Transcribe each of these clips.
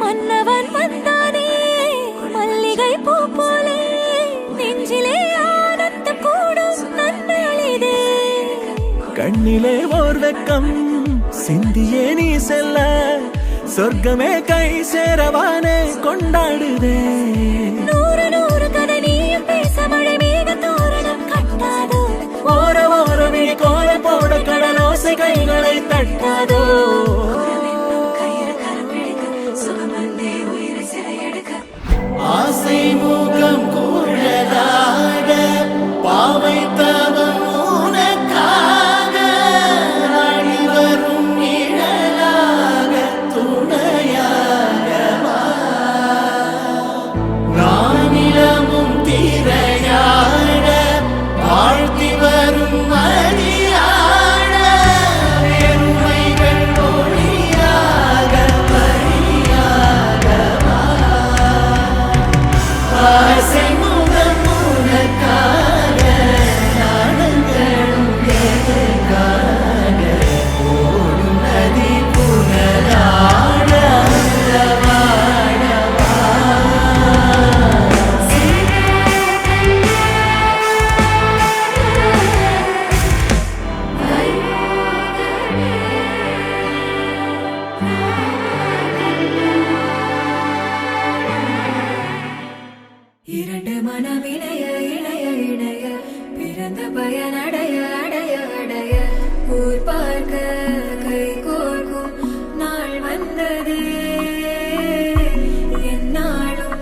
மன்னவன் வந்தானே மல்லிகை பூ போலே நெஞ்சிலே ஆனந்தம் கூடும் நன்னாளிதே. கண்ணிலே ஓர் வெக்கம் சிந்தியே நீ செல்ல சொர்க்கமே கை சேரவானே கொண்டாடுதே. நூறு நூறு கதை நீயும் பேச மழை மேக தோரணம் கட்டாதோ. ஓர ஓரமே கோல போட கடலோசை கைகளை தட்டாதோ. ஆசை மூகம் கூழலாக பாவை தவம் உனக்காக நாடி வரும் நிழலாக துணையாக நானிலமும் தீரையாக வாழ்த்தி வரும் மதியான பெருமைகள் ஒளியாக வழியாக ஆசை மூலம் உனக்காக நாடங்களும் எதற்காக ஓடும் நதி புனலாட இரண்டு மனம் இணைய இணைய இணைய பிறந்த பயன் அடைய அடைய அடைய ஊர் பார்க்க கை கோர்க்கும் நாள் வந்தது. என்னாலும்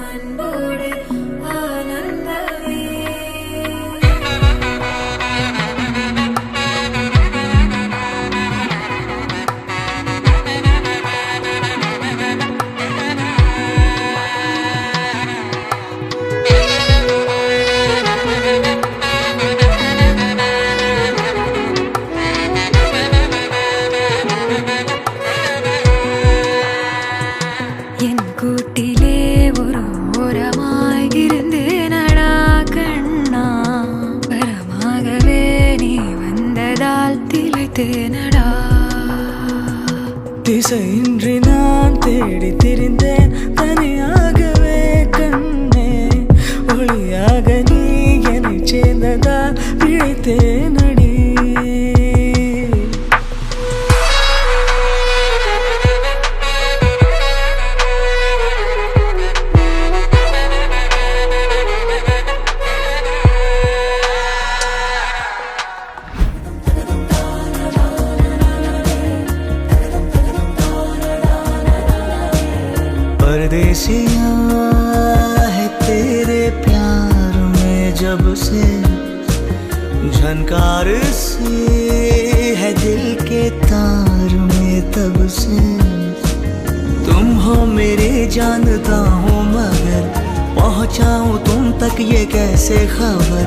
அன்போடு ஆனந்தமே. என் கூட்டிலே ஒரு ஓரமாய் இருந்தேனடா கண்ணா. வரமாகவே நீ வந்ததால் திளைத்தேனடா. திசையின்றி நான் தேடி திரிந்தேன் தனியாகவே கண்ணே. ஒளியாக நீ என்னை சேர்ந்ததால் பிழைத்தேனடி. परदेसिया है तेरे प्यार में जब से झनकार सी है दिल के तार में तब से. तुम हो मेरे जानता हूँ मगर पहुँचाऊँ तुम तक ये कैसे खबर.